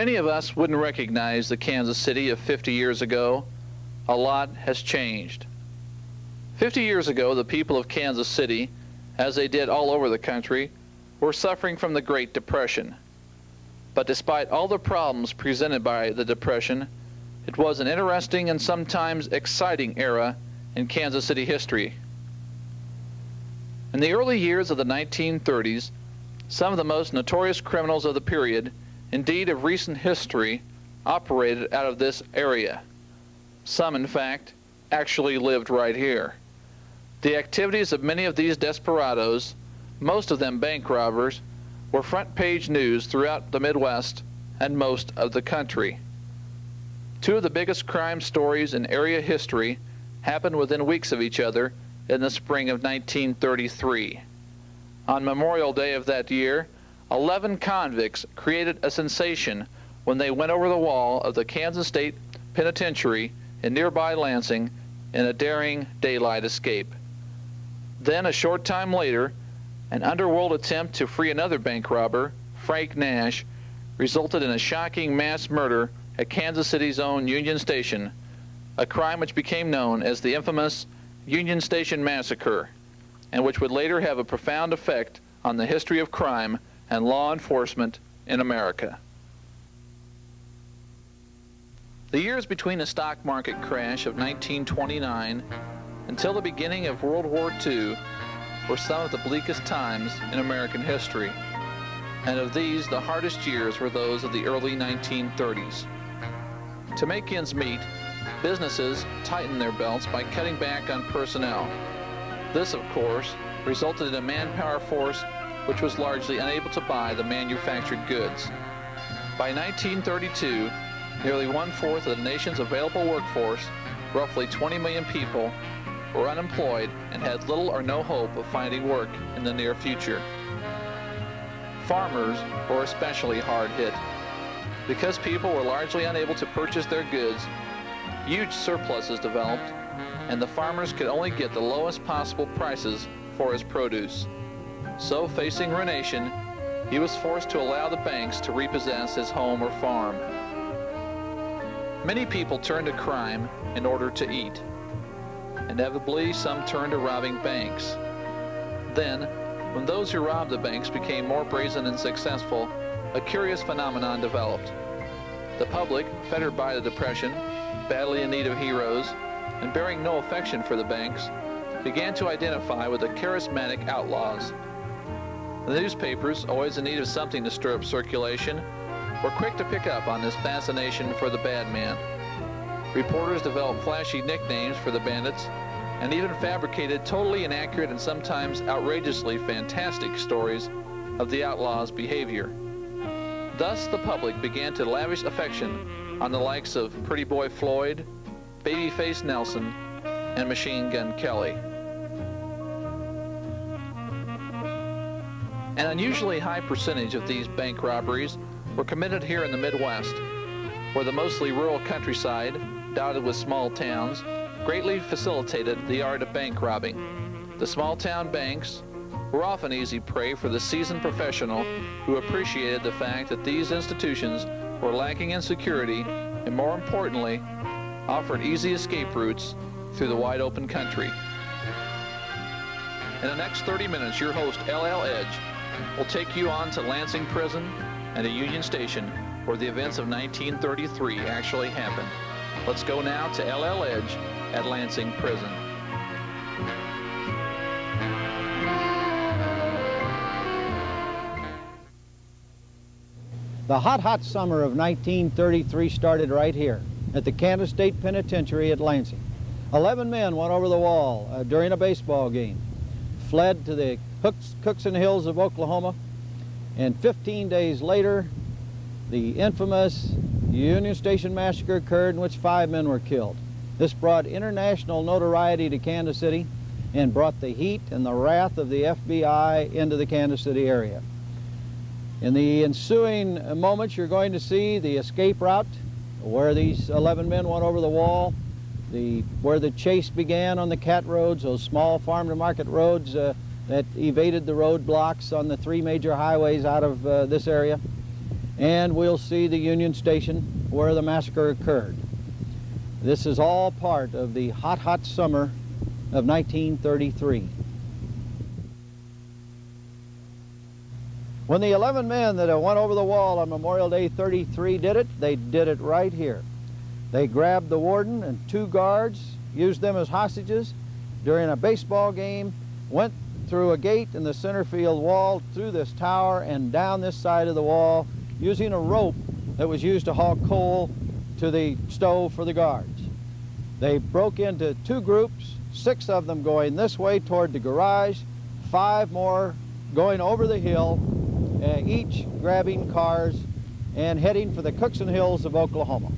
many of us wouldn't recognize the Kansas City of 50 years ago, a lot has changed. 50 years ago, the people of Kansas City, as they did all over the country, were suffering from the Great Depression. But despite all the problems presented by the Depression, it was an interesting and sometimes exciting era in Kansas City history. In the early years of the 1930s, some of the most notorious criminals of the period, indeed of recent history, operated out of this area. Some, in fact, actually lived right here. The activities of many of these desperados, most of them bank robbers, were front-page news throughout the Midwest and most of the country. Two of the biggest crime stories in area history happened within weeks of each other in the spring of 1933. On Memorial Day of that year, 11 convicts created a sensation when they went over the wall of the Kansas State Penitentiary in nearby Lansing in a daring daylight escape. Then, a short time later, an underworld attempt to free another bank robber, Frank Nash, resulted in a shocking mass murder at Kansas City's own Union Station, a crime which became known as the infamous Union Station Massacre, and which would later have a profound effect on the history of crime and law enforcement in America. The years between the stock market crash of 1929 until the beginning of World War II were some of the bleakest times in American history, and of these, the hardest years were those of the early 1930s. To make ends meet, businesses tightened their belts by cutting back on personnel. This, of course, resulted in a manpower force which was largely unable to buy the manufactured goods. By 1932, nearly one-fourth of the nation's available workforce, roughly 20 million people, were unemployed and had little or no hope of finding work in the near future. Farmers were especially hard hit. Because people were largely unable to purchase their goods, huge surpluses developed, and the farmers could only get the lowest possible prices for his produce. So, facing ruination, he was forced to allow the banks to repossess his home or farm. Many people turned to crime in order to eat. Inevitably, some turned to robbing banks. Then, when those who robbed the banks became more brazen and successful, a curious phenomenon developed. The public, fettered by the Depression, badly in need of heroes, and bearing no affection for the banks, began to identify with the charismatic outlaws. The newspapers, always in need of something to stir up circulation, were quick to pick up on this fascination for the bad man. Reporters developed flashy nicknames for the bandits and even fabricated totally inaccurate and sometimes outrageously fantastic stories of the outlaws' behavior. Thus, the public began to lavish affection on the likes of Pretty Boy Floyd, Babyface Nelson, and Machine Gun Kelly. An unusually high percentage of these bank robberies were committed here in the Midwest, where the mostly rural countryside, dotted with small towns, greatly facilitated the art of bank robbing. The small-town banks were often easy prey for the seasoned professional who appreciated the fact that these institutions were lacking in security and, more importantly, offered easy escape routes through the wide-open country. In the next 30 minutes, your host, L.L. Edge, will take you on to Lansing Prison and a Union Station where the events of 1933 actually happened. Let's go now to L.L. Edge at Lansing Prison. The hot summer of 1933 started right here at the Kansas State Penitentiary at Lansing. 11 men went over the wall during a baseball game, fled to the Cookson Hills of Oklahoma, and 15 days later, the infamous Union Station Massacre occurred in which 5 men were killed. This brought international notoriety to Kansas City and brought the heat and the wrath of the FBI into the Kansas City area. In the ensuing moments, you're going to see the escape route where these 11 men went over the wall, where the chase began on the cat roads, those small farm-to-market roads that evaded the roadblocks on the 3 major highways out of this area. and we'll see the Union Station where the massacre occurred. This is all part of the hot, hot summer of 1933. When the 11 men that went over the wall on Memorial Day 33 did it, they did it right here. They grabbed the warden and 2 guards, used them as hostages during a baseball game, went through a gate in the center field wall, through this tower and down this side of the wall, using a rope that was used to haul coal to the stove for the guards. They broke into 2 groups, 6 of them going this way toward the garage, 5 more going over the hill, each grabbing cars and heading for the Cookson Hills of Oklahoma.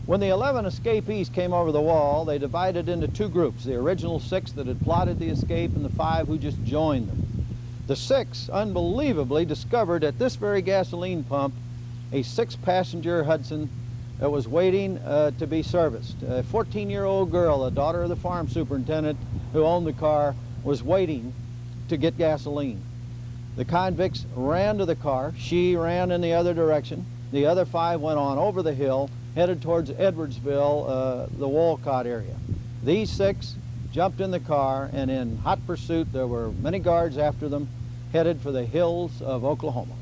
When the 11 escapees came over the wall, they divided into 2 groups, the original 6 that had plotted the escape and the 5 who just joined them. The 6, unbelievably, discovered at this very gasoline pump a 6-passenger Hudson that was waiting to be serviced. A 14-year-old girl, a daughter of the farm superintendent who owned the car, was waiting to get gasoline. The convicts ran to the car. She ran in the other direction. The other 5 went on over the hill, headed towards Edwardsville, the Wolcott area. These 6 jumped in the car, and in hot pursuit, there were many guards after them, headed for the hills of Oklahoma.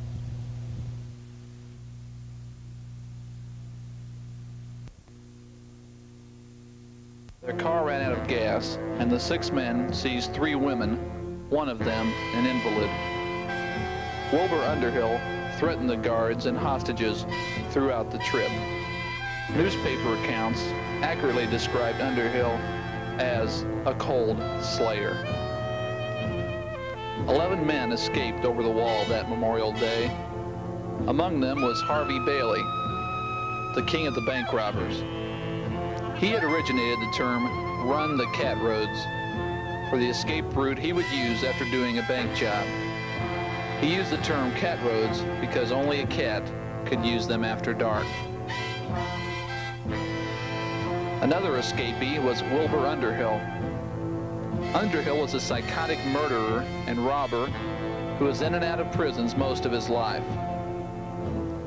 Their car ran out of gas, and the 6 men seized 3 women, one of them an invalid. Wilbur Underhill threatened the guards and hostages throughout the trip. Newspaper accounts accurately described Underhill as a cold slayer. 11 men escaped over the wall that Memorial Day. Among them was Harvey Bailey, the king of the bank robbers. He had originated the term "run the cat roads" for the escape route he would use after doing a bank job. He used the term cat roads because only a cat could use them after dark. Another escapee was Wilbur Underhill. Underhill was a psychotic murderer and robber who was in and out of prisons most of his life.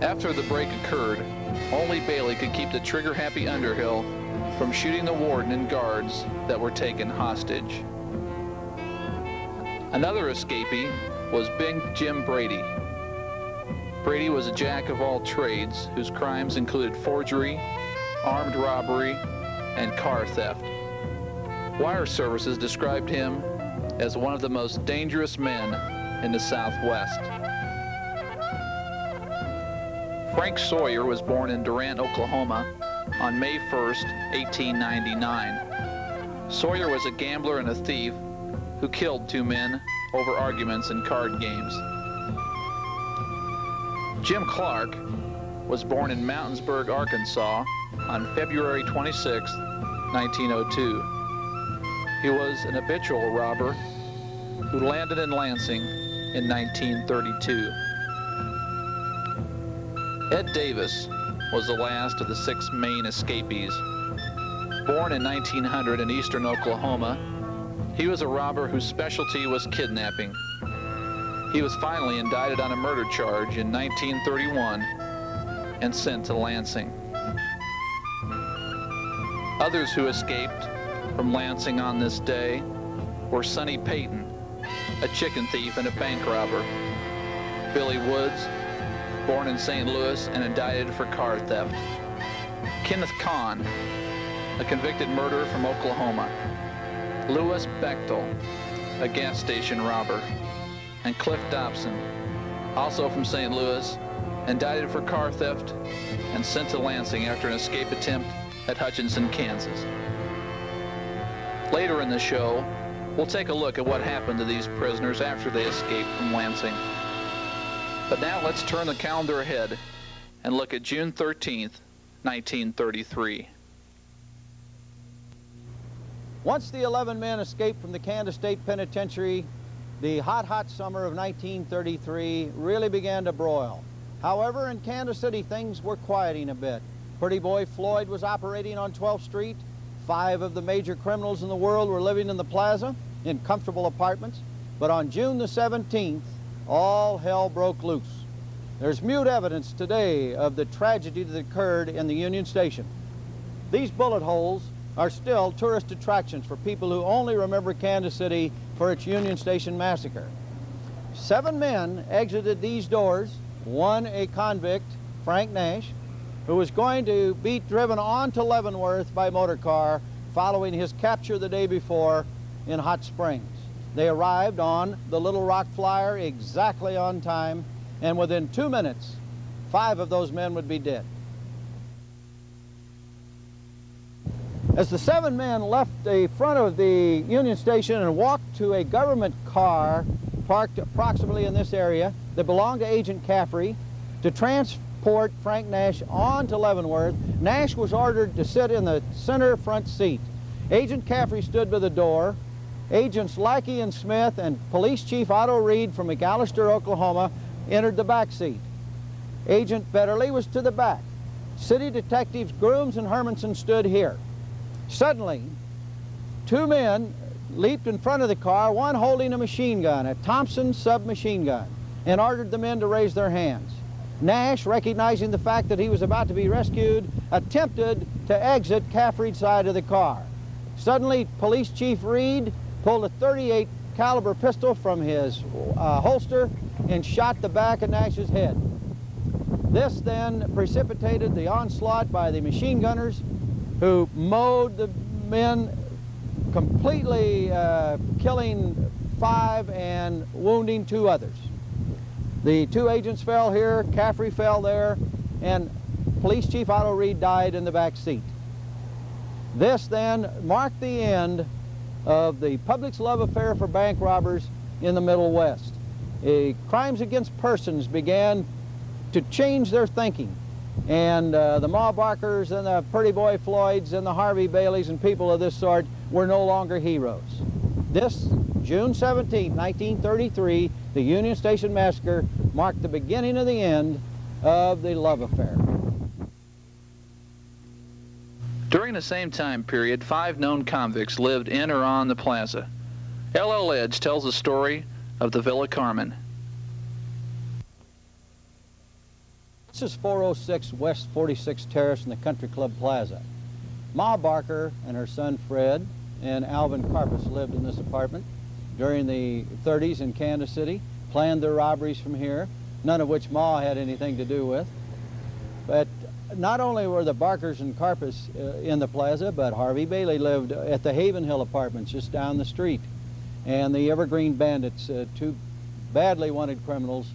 After the break occurred, only Bailey could keep the trigger-happy Underhill from shooting the warden and guards that were taken hostage. Another escapee was Big Jim Brady. Brady was a jack of all trades whose crimes included forgery, armed robbery, and car theft. Wire services described him as one of the most dangerous men in the Southwest. Frank Sawyer was born in Durant, Oklahoma on May 1st, 1899. Sawyer was a gambler and a thief who killed 2 men over arguments in card games. Jim Clark was born in Mountainsburg, Arkansas on February 26, 1902. He was an habitual robber who landed in Lansing in 1932. Ed Davis was the last of the 6 main escapees. Born in 1900 in eastern Oklahoma, he was a robber whose specialty was kidnapping. He was finally indicted on a murder charge in 1931 and sent to Lansing. Others who escaped from Lansing on this day were Sonny Payton, a chicken thief and a bank robber; Billy Woods, born in St. Louis and indicted for car theft; Kenneth Kahn, a convicted murderer from Oklahoma; Louis Bechtel, a gas station robber; and Cliff Dobson, also from St. Louis, indicted for car theft and sent to Lansing after an escape attempt at Hutchinson, Kansas. Later in the show, we'll take a look at what happened to these prisoners after they escaped from Lansing. But now let's turn the calendar ahead and look at June 13th, 1933. Once the 11 men escaped from the Kansas State Penitentiary, the hot, hot summer of 1933 really began to broil. However, in Kansas City, things were quieting a bit. Pretty boy Floyd was operating on 12th Street. 5 of the major criminals in the world were living in the plaza in comfortable apartments. But on June the 17th, all hell broke loose. There's mute evidence today of the tragedy that occurred in the Union Station. These bullet holes are still tourist attractions for people who only remember Kansas City for its Union Station massacre. 7 men exited these doors, one a convict, Frank Nash, who was going to be driven on to Leavenworth by motor car following his capture the day before in Hot Springs. They arrived on the Little Rock Flyer exactly on time, and within 2 minutes, 5 of those men would be dead. As the 7 men left the front of the Union Station and walked to a government car parked approximately in this area that belonged to Agent Caffrey to transport Frank Nash on to Leavenworth, Nash was ordered to sit in the center front seat. Agent Caffrey stood by the door. Agents Lackey and Smith and Police Chief Otto Reed from McAllister, Oklahoma, entered the back seat. Agent Betterly was to the back. City Detectives Grooms and Hermanson stood here. Suddenly, 2 men leaped in front of the car, one holding a machine gun, a Thompson submachine gun, and ordered the men to raise their hands. Nash, recognizing the fact that he was about to be rescued, attempted to exit Caffrey's side of the car. Suddenly, Police Chief Reed pulled a .38 caliber pistol from his holster and shot the back of Nash's head. This then precipitated the onslaught by the machine gunners, who mowed the men, completely killing 5 and wounding 2 others. The 2 agents fell here, Caffrey fell there, and Police Chief Otto Reed died in the back seat. This then marked the end of the public's love affair for bank robbers in the Middle West. Crimes against persons began to change their thinking, and the Ma Barkers and the Pretty Boy Floyds and the Harvey Baileys and people of this sort were no longer heroes. This June 17, 1933, the Union Station Massacre marked the beginning of the end of the love affair. During the same time period, 5 known convicts lived in or on the plaza. L.L. Edge tells the story of the Villa Carmen. This is 406 West 46th Terrace in the Country Club Plaza. Ma Barker and her son Fred and Alvin Karpus lived in this apartment during the 30s in Kansas City, planned their robberies from here, none of which Ma had anything to do with. But not only were the Barkers and Karpus in the plaza, but Harvey Bailey lived at the Haven Hill Apartments just down the street. And the Evergreen Bandits, 2 badly wanted criminals,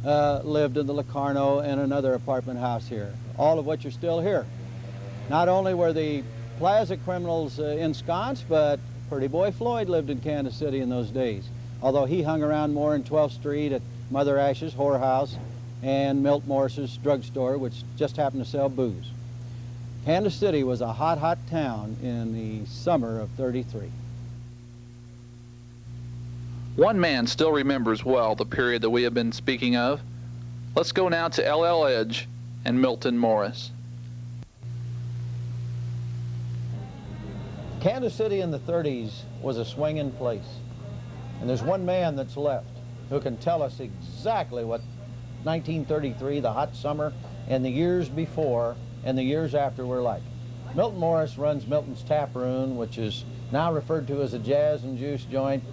lived in the Locarno and another apartment house here, all of which are still here. Not only were the plaza criminals ensconced, but Pretty Boy Floyd lived in Kansas City in those days, although he hung around more in 12th Street at Mother Ash's whorehouse and Milt Morris's drugstore, which just happened to sell booze. Kansas City was a hot, hot town in the summer of '33. One man still remembers well the period that we have been speaking of. Let's go now to L.L. Edge and Milton Morris. Kansas City in the 30s was a swinging place. And there's one man that's left who can tell us exactly what 1933, the hot summer, and the years before and the years after were like. Milton Morris runs Milton's Tap Room, which is now referred to as a jazz and juice joint.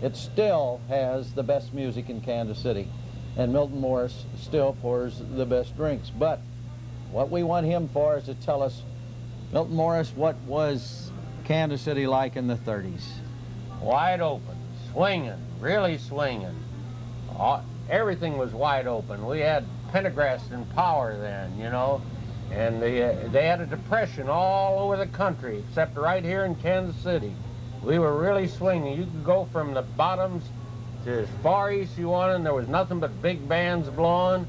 It still has the best music in Kansas City, and Milton Morris still pours the best drinks. But what we want him for is to tell us, Milton Morris, what was Kansas City like in the 30s? Wide open, swinging, really swinging. Everything was wide open. We had Pendergrast in power then, you know, and they had a depression all over the country, except right here in Kansas City. We were really swinging. You could go from the bottoms to as far east you wanted, and there was nothing but big bands blowing,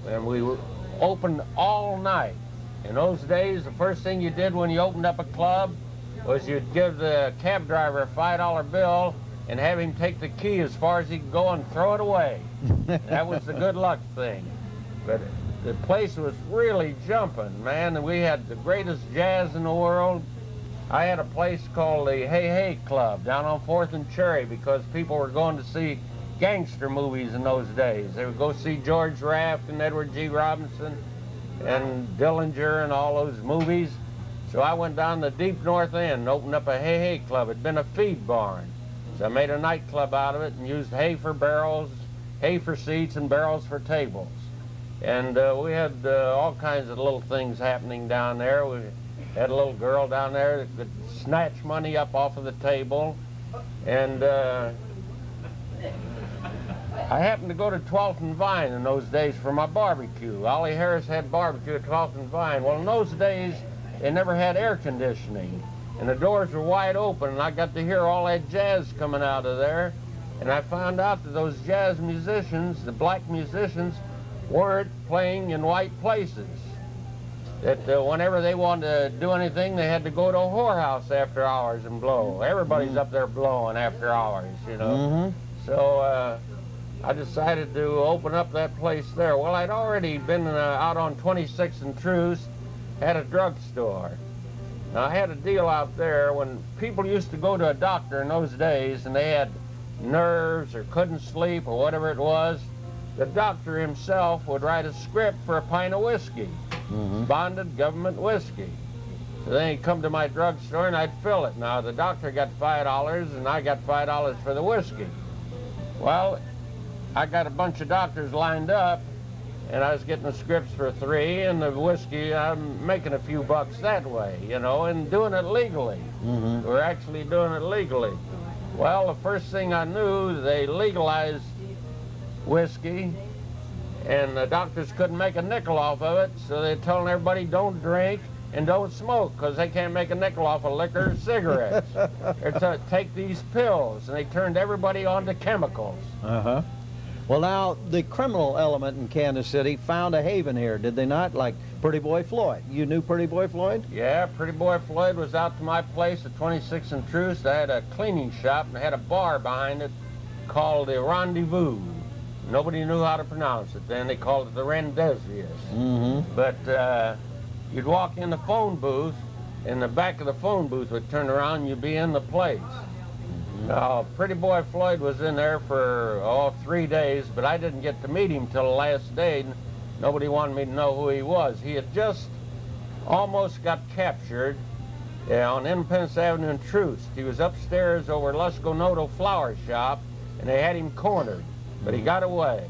and we were open all night. In those days, the first thing you did when you opened up a club was you'd give the cab driver a $5 bill and have him take the key as far as he could go and throw it away. That was the good luck thing. But the place was really jumping, man, and we had the greatest jazz in the world. I had a place called the Hey Hey Club down on 4th and Cherry because people were going to see gangster movies in those days. They would go see George Raft and Edward G. Robinson and Dillinger and all those movies. So I went down the deep north end and opened up a hay club. It'd been a feed barn. So I made a nightclub out of it and used hay for barrels, hay for seats, and barrels for tables. And we had all kinds of little things happening down there. We had a little girl down there that could snatch money up off of the table. And I happened to go to 12th and Vine in those days for my barbecue. Ollie Harris had barbecue at 12th and Vine. Well, in those days, they never had air conditioning, and the doors were wide open, and I got to hear all that jazz coming out of there. And I found out that those jazz musicians, the black musicians, weren't playing in white places. That whenever they wanted to do anything, they had to go to a whorehouse after hours and blow. Everybody's up there blowing after hours, you know. So I decided to open up that place there. Well, I'd already been out on 26th and Truce, had a drugstore. Now, I had a deal out there when people used to go to a doctor in those days and they had nerves or couldn't sleep or whatever it was. The doctor himself would write a script for a pint of whiskey, bonded government whiskey. So then he'd come to my drugstore and I'd fill it. Now, the doctor got $5 and I got $5 for the whiskey. Well, I got a bunch of doctors lined up, and I was getting the scripts for $3, and the whiskey, I'm making a few bucks that way, you know, and doing it legally. We're actually doing it legally. Well, the first thing I knew, they legalized whiskey, and the doctors couldn't make a nickel off of it, so they're telling everybody don't drink and don't smoke, because they can't make a nickel off of liquor or cigarettes. They're to take these pills, and they turned everybody onto chemicals. Well, now, the criminal element in Kansas City found a haven here, did they not? Like Pretty Boy Floyd. You knew Pretty Boy Floyd? Yeah, Pretty Boy Floyd was out to my place at 26th and Truce. I had a cleaning shop and I had a bar behind it called the Rendezvous. Nobody knew how to pronounce it then. They called it the Rendezvous. But you'd walk in the phone booth, and the back of the phone booth would turn around and you'd be in the place. Now, Pretty Boy Floyd was in there for, 3 days, but I didn't get to meet him till the last day. Nobody wanted me to know who he was. He had just almost got captured on Independence Avenue in Truce. He was upstairs over Lusco Noto Flower Shop, and they had him cornered, but he got away.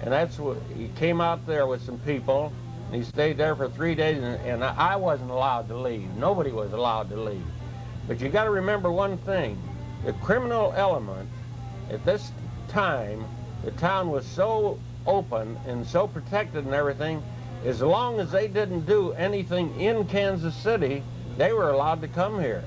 And that's what, he came out there with some people, and he stayed there for 3 days, and I wasn't allowed to leave. Nobody was allowed to leave. But you got to remember one thing. The criminal element, at this time, the town was so open and so protected and everything, as long as they didn't do anything in Kansas City, they were allowed to come here.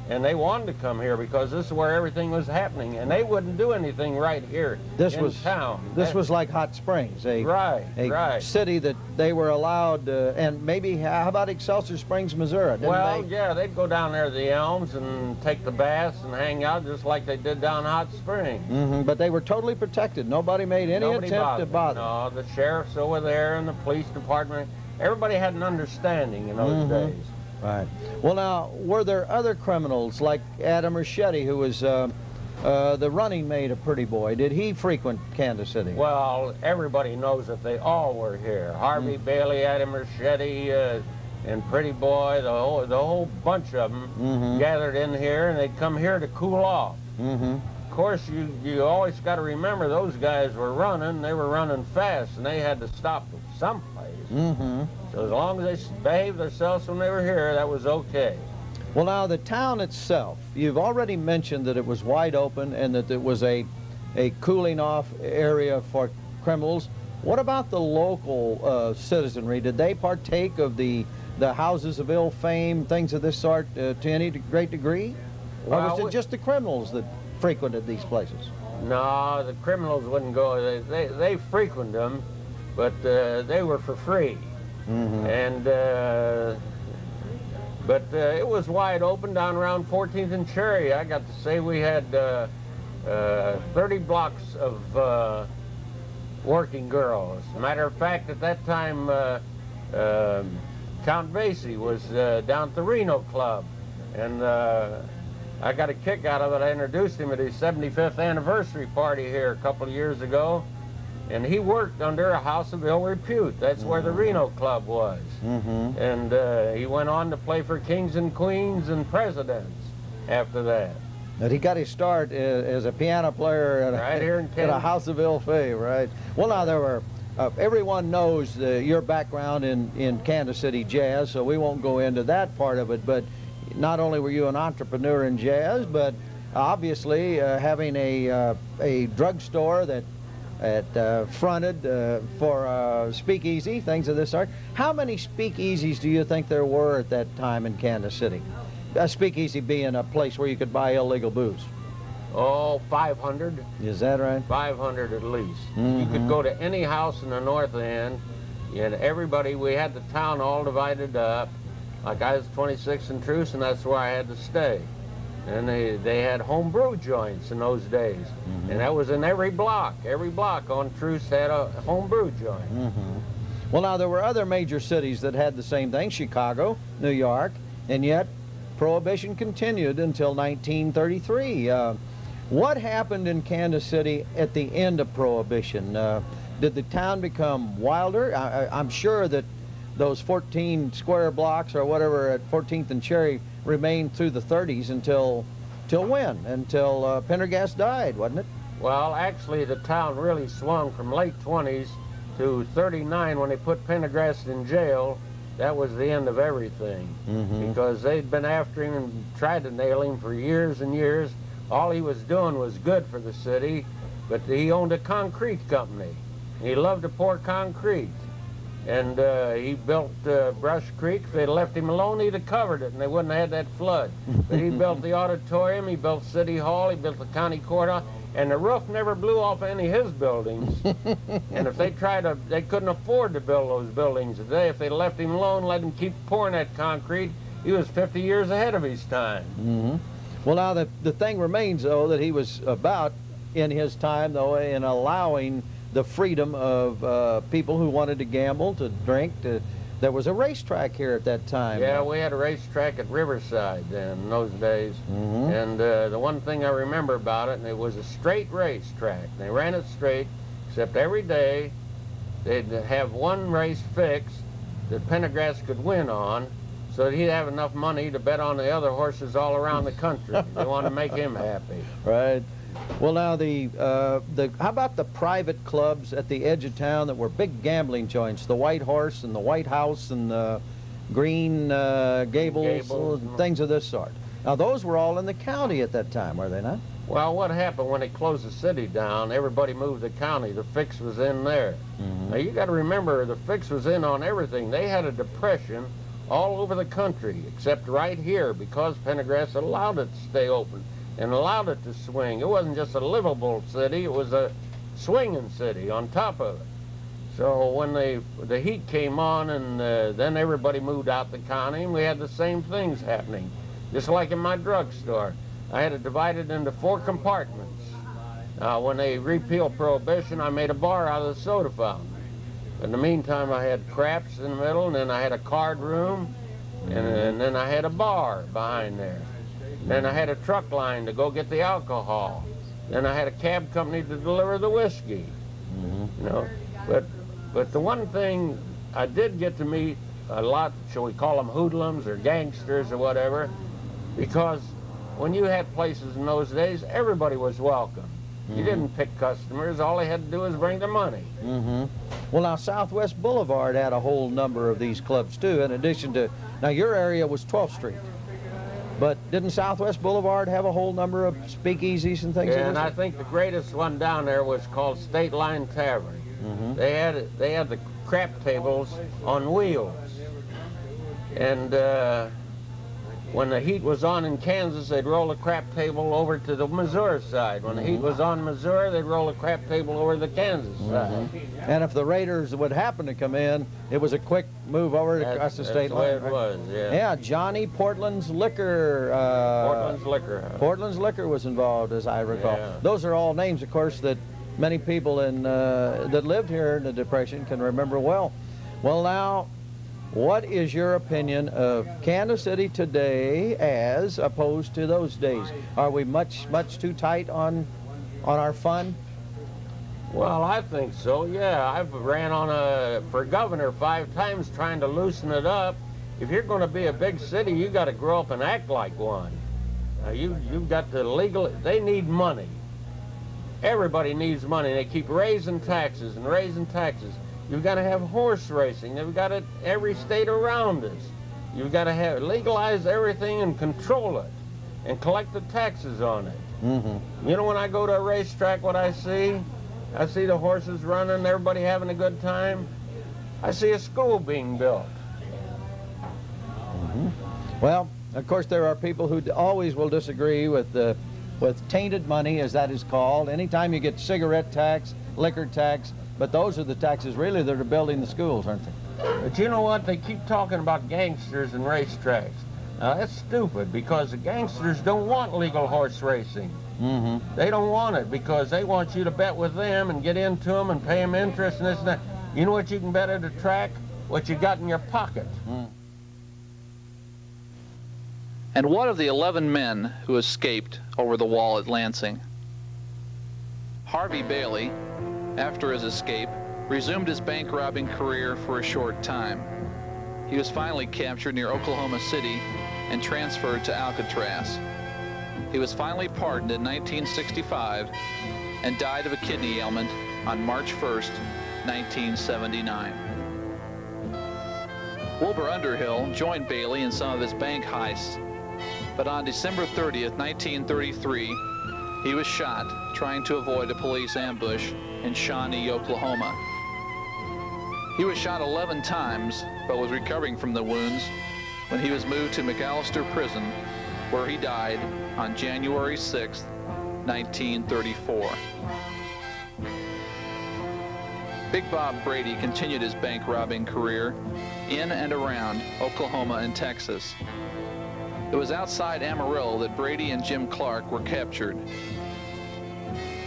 And they wanted to come here because this is where everything was happening, and they wouldn't do anything right here in town. This was like Hot Springs, a city that they were allowed, and maybe, how about Excelsior Springs, Missouri? Yeah, they'd go down there to the Elms and take the baths and hang out just like they did down Hot Springs. But they were totally protected. Nobody made any attempt to bother. No, the sheriff's over there and the police department. Everybody had an understanding in those days. Right. Well, now, were there other criminals like Adam Ricchetti, who was the running mate of Pretty Boy? Did he frequent Kansas City? Well, everybody knows that they all were here. Harvey Bailey, Adam Ricchetti, and Pretty Boy, the whole bunch of them gathered in here, and they'd come here to cool off. Of course, you always got to remember those guys were running. They were running fast, and they had to stop someplace. So as long as they behaved themselves when they were here, that was okay. Well, now, the town itself, you've already mentioned that it was wide open and that it was a cooling off area for criminals. What about the local citizenry? Did they partake of the houses of ill fame, things of this sort, to any great degree? Or was it just the criminals that frequented these places? No, the criminals wouldn't go. They frequented them, but they were for free. And but it was wide open down around 14th and Cherry. I got to say we had 30 blocks of working girls. Matter of fact, at that time, Count Basie was down at the Reno Club, and I got a kick out of it. I introduced him at his 75th anniversary party here a couple of years ago, and he worked under a house of ill repute. That's where the Reno Club was. And he went on to play for Kings and Queens and Presidents after that. But he got his start as a piano player at Right here in at a house of ill fame, right? Well, now there were, everyone knows your background in Kansas City jazz, so we won't go into that part of it, but not only were you an entrepreneur in jazz, but obviously having a drugstore that fronted for speakeasy, things of this sort. How many speakeasies do you think there were at that time in Kansas City? A speakeasy being a place where you could buy illegal booze. Oh, 500. Is that right? 500 at least. You could go to any house in the north end, and everybody, we had the town all divided up. Like I was 26th and Truce, and that's where I had to stay. And they had homebrew joints in those days. And that was in every block. Every block on Truce had a homebrew joint. Well, now there were other major cities that had the same thing, Chicago, New York, and yet Prohibition continued until 1933. What happened in Kansas City at the end of Prohibition? Did the town become wilder? I'm sure that those 14 square blocks or whatever at 14th and Cherry remained through the 30s until when? Until Pendergast died, wasn't it? Well, actually, the town really swung from late 20s to 39 when they put Pendergast in jail. That was the end of everything, because they'd been after him and tried to nail him for years and years. All he was doing was good for the city, but he owned a concrete company. He loved to pour concrete. And he built Brush Creek. If they'd left him alone, he'd have covered it, and they wouldn't have had that flood. But he built the auditorium, he built City Hall, he built the county courthouse, and the roof never blew off any of his buildings. And if they tried to, they couldn't afford to build those buildings today. If they left him alone, let him keep pouring that concrete, he was 50 years ahead of his time. Well, now the thing remains, though, that he was about in his time, though, in allowing the freedom of people who wanted to gamble, to drink. There was a racetrack here at that time. Yeah, we had a racetrack at Riverside then, in those days. And the one thing I remember about it, and it was a straight racetrack. They ran it straight, except every day they'd have one race fixed that Pendergast could win on, so that he'd have enough money to bet on the other horses all around the country. They wanted to make him happy. Right. Well, now how about the private clubs at the edge of town that were big gambling joints? The White Horse and the White House and the Green Gables and things of this sort. Now, those were all in the county at that time, were they not? Well, what happened when they closed the city down, everybody moved to the county. The fix was in there. Now, you got to remember, the fix was in on everything. They had a depression all over the country, except right here, because Pendergast allowed it to stay open and allowed it to swing. It wasn't just a livable city, it was a swinging city on top of it. So when the heat came on, and then everybody moved out the county, and we had the same things happening. Just like in my drugstore. I had it divided into 4 compartments. When they repealed Prohibition, I made a bar out of the soda fountain. In the meantime, I had craps in the middle, and then I had a card room, and then I had a bar behind there. Then I had a truck line to go get the alcohol. Then I had a cab company to deliver the whiskey. You know, but the one thing I did get to meet a lot, shall we call them hoodlums or gangsters or whatever, because when you had places in those days, everybody was welcome. You didn't pick customers. All they had to do was bring the money. Well, now, Southwest Boulevard had a whole number of these clubs, too, in addition to... Now, your area was 12th Street. But didn't Southwest Boulevard have a whole number of speakeasies and things? Yeah, and I think the greatest one down there was called State Line Tavern. They had the crap tables on wheels. And when the heat was on in Kansas, they'd roll a crap table over to the Missouri side. When the heat was on Missouri, they'd roll a crap table over to the Kansas side. And if the Raiders would happen to come in, it was a quick move over across the state line. That's the way it was, yeah. Yeah, Johnny Portland's Liquor. Portland's Liquor House. Portland's Liquor was involved, as I recall. Yeah. Those are all names, of course, that many people that lived here in the Depression can remember well. Well, now, What is your opinion of Kansas City today as opposed to those days? Are we much too tight on our fun? Well, I think so, yeah. I've ran for governor 5 times trying to loosen it up. If you're going to be a big city, you got to grow up and act like one. You've got to they need money. Everybody needs money. They keep raising taxes and raising taxes. You've got to have horse racing. They've got it every state around us. You've got to legalize everything and control it and collect the taxes on it. Mm-hmm. You know, when I go to a racetrack, what I see the horses running, everybody having a good time. I see a school being built. Mm-hmm. Well, of course, there are people who always will disagree with tainted money, as that is called. Anytime you get cigarette tax, liquor tax, but those are the taxes really that are building the schools, aren't they? But you know what? They keep talking about gangsters and racetracks. Now, that's stupid, because the gangsters don't want legal horse racing. Mm-hmm. They don't want it because they want you to bet with them and get into them and pay them interest and this and that. You know what you can bet at a track? What you got in your pocket. Mm. And what of the 11 men who escaped over the wall at Lansing? Harvey Bailey, after his escape, resumed his bank robbing career for a short time. He was finally captured near Oklahoma City and transferred to Alcatraz. He was finally pardoned in 1965 and died of a kidney ailment on March 1st, 1979. Wilbur Underhill joined Bailey in some of his bank heists, but on December 30th, 1933, he was shot trying to avoid a police ambush in Shawnee, Oklahoma. He was shot 11 times, but was recovering from the wounds when he was moved to McAllister Prison, where he died on January 6, 1934. Big Bob Brady continued his bank robbing career in and around Oklahoma and Texas. It was outside Amarillo that Brady and Jim Clark were captured.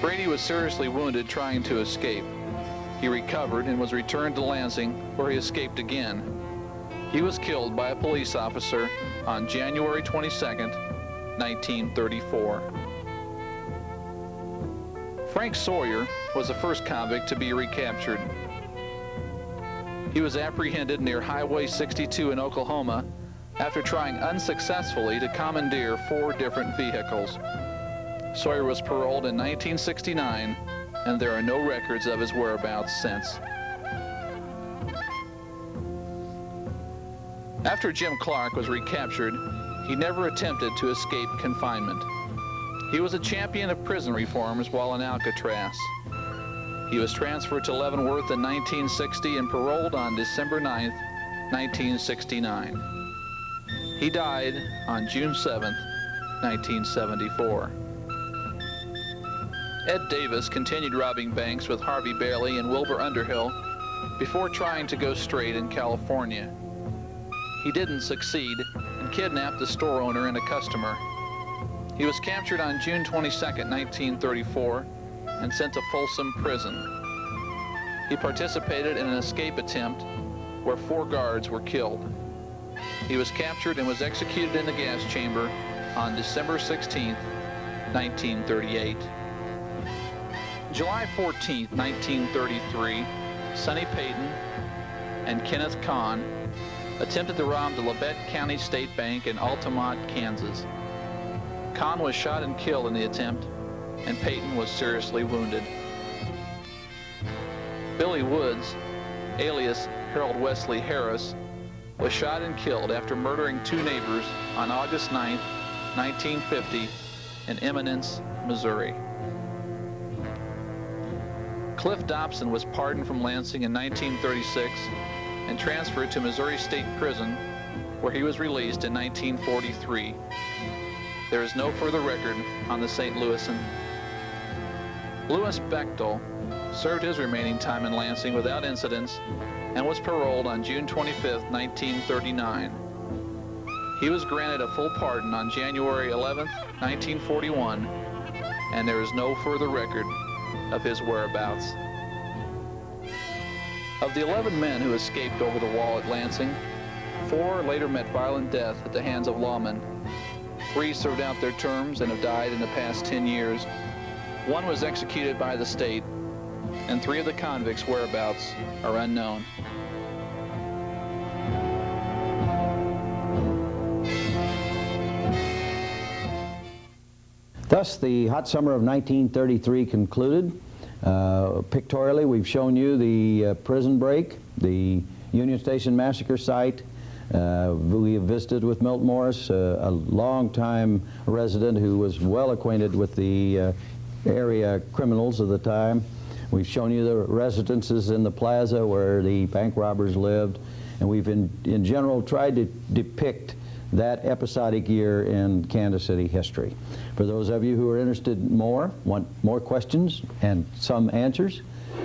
Brady was seriously wounded trying to escape. He recovered and was returned to Lansing, where he escaped again. He was killed by a police officer on January 22nd, 1934. Frank Sawyer was the first convict to be recaptured. He was apprehended near Highway 62 in Oklahoma after trying unsuccessfully to commandeer 4 different vehicles. Sawyer was paroled in 1969, and there are no records of his whereabouts since. After Jim Clark was recaptured, he never attempted to escape confinement. He was a champion of prison reforms while in Alcatraz. He was transferred to Leavenworth in 1960 and paroled on December 9th, 1969. He died on June 7th, 1974. Ed Davis continued robbing banks with Harvey Bailey and Wilbur Underhill before trying to go straight in California. He didn't succeed and kidnapped the store owner and a customer. He was captured on June 22, 1934, and sent to Folsom Prison. He participated in an escape attempt where 4 guards were killed. He was captured and was executed in the gas chamber on December 16, 1938. July 14, 1933, Sonny Payton and Kenneth Kahn attempted to rob the Labette County State Bank in Altamont, Kansas. Kahn was shot and killed in the attempt, and Payton was seriously wounded. Billy Woods, alias Harold Wesley Harris, was shot and killed after murdering 2 neighbors on August 9, 1950, in Eminence, Missouri. Cliff Dobson was pardoned from Lansing in 1936 and transferred to Missouri State Prison, where he was released in 1943. There is no further record on the St. Louisan. Louis Bechtel served his remaining time in Lansing without incidents and was paroled on June 25, 1939. He was granted a full pardon on January 11, 1941, and there is no further record of his whereabouts. Of the 11 men who escaped over the wall at Lansing, 4 later met violent death at the hands of lawmen. 3 served out their terms and have died in the past 10 years. 1 was executed by the state, and 3 of the convicts' whereabouts are unknown. Thus, the hot summer of 1933 concluded. Pictorially, we've shown you the prison break, the Union Station massacre site. We have visited with Milt Morris, a longtime resident who was well acquainted with the area criminals of the time. We've shown you the residences in the plaza where the bank robbers lived, and we've in general tried to depict that episodic year in Kansas City history. For those of you who are interested want more questions and some answers,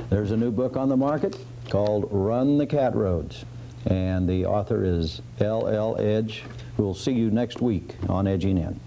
there's a new book on the market called Run the Cat Roads, and the author is L.L. Edge. We'll see you next week on Edging In.